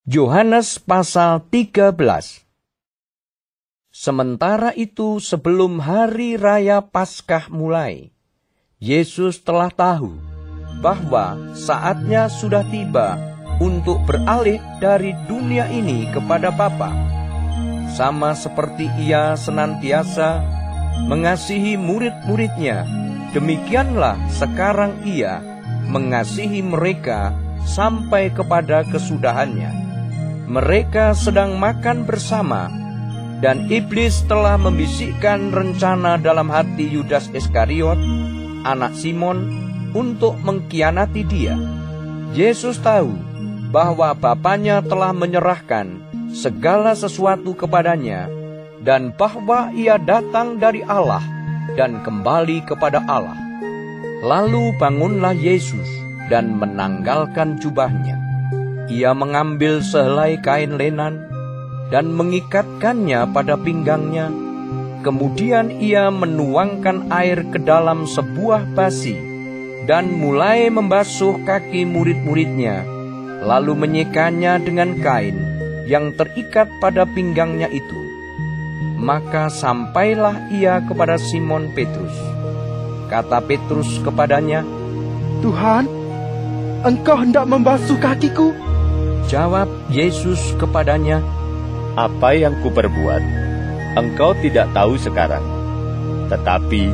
Yohanes pasal 13. Sementara itu sebelum hari raya Paskah mulai, Yesus telah tahu bahwa saatnya sudah tiba untuk beralih dari dunia ini kepada Bapa. Sama seperti Ia senantiasa mengasihi murid-muridnya, demikianlah sekarang Ia mengasihi mereka sampai kepada kesudahannya. Mereka sedang makan bersama, dan iblis telah membisikkan rencana dalam hati Yudas Iskariot, anak Simon, untuk mengkhianati Dia. Yesus tahu bahwa Bapanya telah menyerahkan segala sesuatu kepadanya, dan bahwa Ia datang dari Allah dan kembali kepada Allah. Lalu bangunlah Yesus dan menanggalkan jubahnya. Ia mengambil sehelai kain lenan dan mengikatkannya pada pinggangnya. Kemudian ia menuangkan air ke dalam sebuah basi dan mulai membasuh kaki murid-muridnya, lalu menyekanya dengan kain yang terikat pada pinggangnya itu. Maka sampailah ia kepada Simon Petrus. Kata Petrus kepadanya, "Tuhan, Engkau hendak membasuh kakiku?" Jawab Yesus kepadanya, "Apa yang kuperbuat, engkau tidak tahu sekarang, tetapi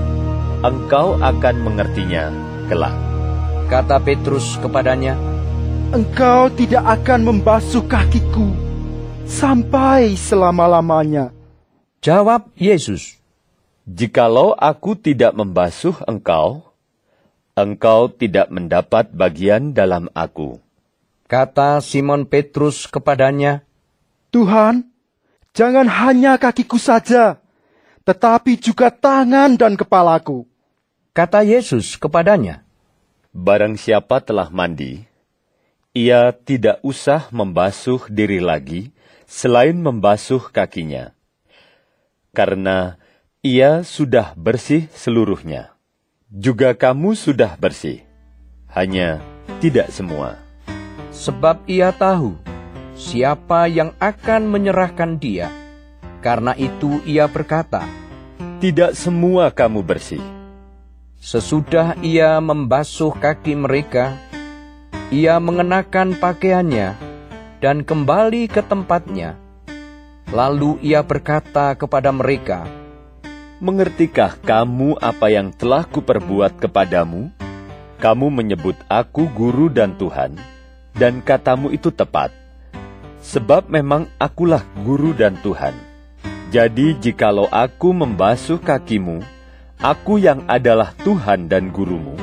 engkau akan mengertinya kelak." Kata Petrus kepadanya, "Engkau tidak akan membasuh kakiku sampai selama-lamanya." Jawab Yesus, "Jikalau aku tidak membasuh engkau, engkau tidak mendapat bagian dalam aku." Kata Simon Petrus kepadanya, "Tuhan, jangan hanya kakiku saja, tetapi juga tangan dan kepalaku." Kata Yesus kepadanya, "Barang siapa telah mandi, ia tidak usah membasuh diri lagi selain membasuh kakinya, karena ia sudah bersih seluruhnya. Juga kamu sudah bersih, hanya tidak semua." Sebab ia tahu siapa yang akan menyerahkan dia. Karena itu ia berkata, "Tidak semua kamu bersih." Sesudah ia membasuh kaki mereka, ia mengenakan pakaiannya dan kembali ke tempatnya. Lalu ia berkata kepada mereka, "Mengertikah kamu apa yang telah kuperbuat kepadamu? Kamu menyebut aku guru dan Tuhan, dan katamu itu tepat. Sebab memang akulah guru dan Tuhan. Jadi jikalau aku membasuh kakimu, aku yang adalah Tuhan dan gurumu,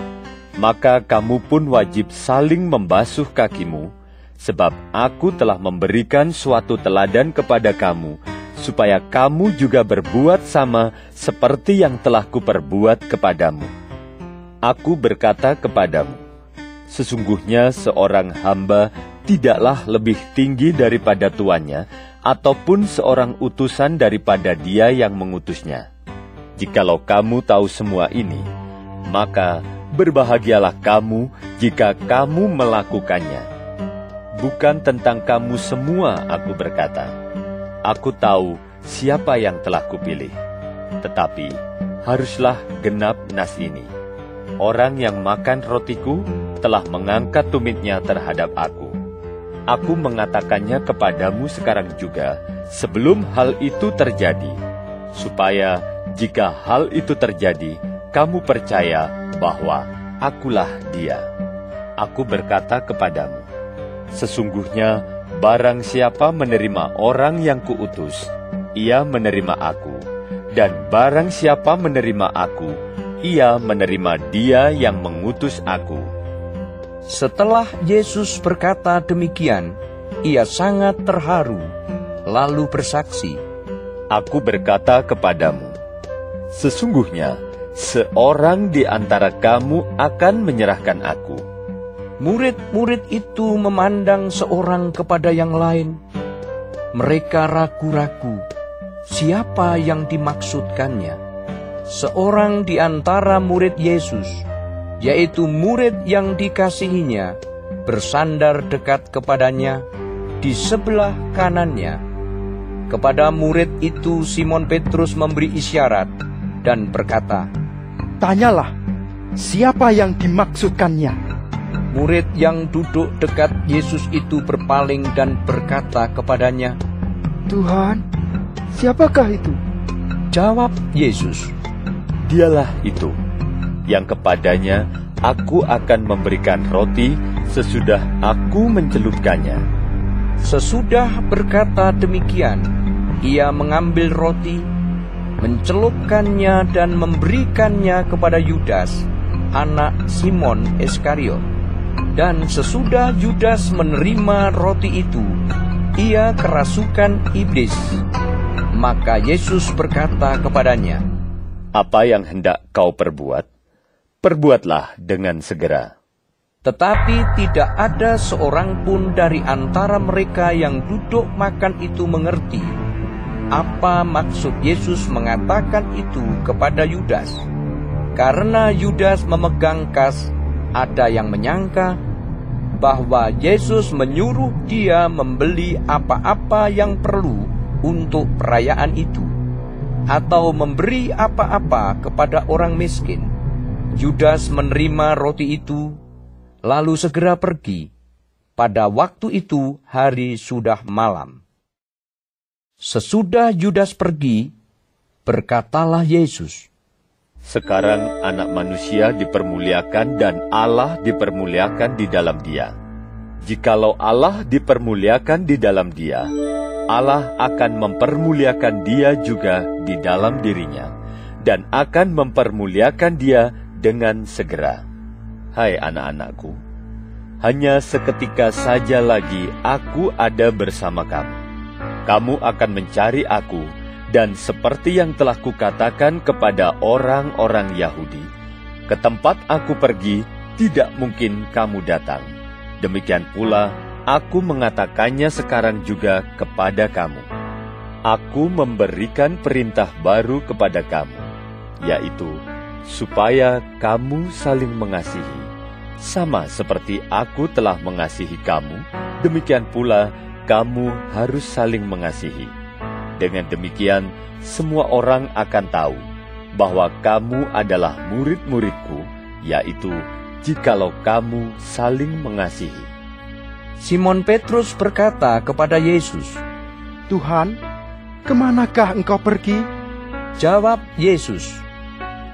maka kamu pun wajib saling membasuh kakimu, sebab aku telah memberikan suatu teladan kepada kamu, supaya kamu juga berbuat sama seperti yang telah kuperbuat kepadamu. Aku berkata kepadamu, sesungguhnya seorang hamba tidaklah lebih tinggi daripada tuannya, ataupun seorang utusan daripada dia yang mengutusnya. Jikalau kamu tahu semua ini, maka berbahagialah kamu jika kamu melakukannya. Bukan tentang kamu semua aku berkata. Aku tahu siapa yang telah kupilih, tetapi haruslah genap nas ini. Orang yang makan rotiku telah mengangkat tumitnya terhadap aku. Aku mengatakannya kepadamu sekarang juga, sebelum hal itu terjadi, supaya jika hal itu terjadi, kamu percaya bahwa akulah Dia. Aku berkata kepadamu, sesungguhnya barang siapa menerima orang yang kuutus, ia menerima aku, dan barang siapa menerima aku, ia menerima Dia yang mengutus aku. Setelah Yesus berkata demikian, ia sangat terharu, lalu bersaksi, Aku berkata kepadamu, sesungguhnya seorang di antara kamu akan menyerahkan aku. Murid-murid itu memandang seorang kepada yang lain. Mereka ragu-ragu, siapa yang dimaksudkannya? Seorang di antara murid Yesus, yaitu murid yang dikasihinya, bersandar dekat kepadanya, di sebelah kanannya. Kepada murid itu Simon Petrus memberi isyarat dan berkata, "Tanyalah, siapa yang dimaksudkannya?" Murid yang duduk dekat Yesus itu berpaling dan berkata kepadanya, "Tuhan, siapakah itu?" Jawab Yesus, Dialah itu, yang kepadanya aku akan memberikan roti sesudah aku mencelupkannya. Sesudah berkata demikian, ia mengambil roti, mencelupkannya dan memberikannya kepada Yudas, anak Simon Iskariot. Dan sesudah Yudas menerima roti itu, ia kerasukan iblis. Maka Yesus berkata kepadanya, Apa yang hendak kau perbuat? Perbuatlah dengan segera. Tetapi tidak ada seorang pun dari antara mereka yang duduk makan itu mengerti apa maksud Yesus mengatakan itu kepada Yudas. Karena Yudas memegang kas, ada yang menyangka bahwa Yesus menyuruh dia membeli apa-apa yang perlu untuk perayaan itu, atau memberi apa-apa kepada orang miskin. Yudas menerima roti itu, lalu segera pergi. Pada waktu itu hari sudah malam. Sesudah Yudas pergi, berkatalah Yesus, Sekarang anak manusia dipermuliakan dan Allah dipermuliakan di dalam dia. Jikalau Allah dipermuliakan di dalam dia, Allah akan mempermuliakan dia juga di dalam dirinya, dan akan mempermuliakan dia dengan segera. Hai anak-anakku, hanya seketika saja lagi aku ada bersama kamu. Kamu akan mencari aku, dan seperti yang telah kukatakan kepada orang-orang Yahudi, ke tempat aku pergi tidak mungkin kamu datang. Demikian pula aku mengatakannya sekarang juga kepada kamu. Aku memberikan perintah baru kepada kamu, yaitu supaya kamu saling mengasihi. Sama seperti aku telah mengasihi kamu, demikian pula kamu harus saling mengasihi. Dengan demikian, semua orang akan tahu bahwa kamu adalah murid-muridku, yaitu jikalau kamu saling mengasihi. Simon Petrus berkata kepada Yesus, "Tuhan, kemanakah engkau pergi?" Jawab Yesus,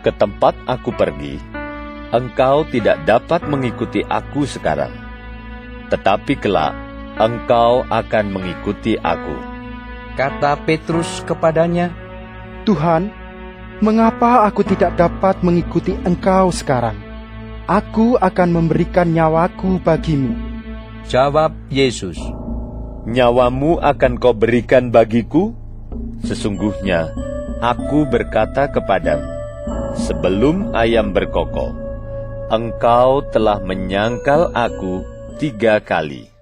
Ke tempat aku pergi, engkau tidak dapat mengikuti aku sekarang. Tetapi kelak, engkau akan mengikuti aku. Kata Petrus kepadanya, "Tuhan, mengapa aku tidak dapat mengikuti engkau sekarang? Aku akan memberikan nyawaku bagimu." Jawab Yesus, Nyawamu akan kau berikan bagiku? Sesungguhnya, aku berkata kepadamu, sebelum ayam berkokok, engkau telah menyangkal aku 3 kali.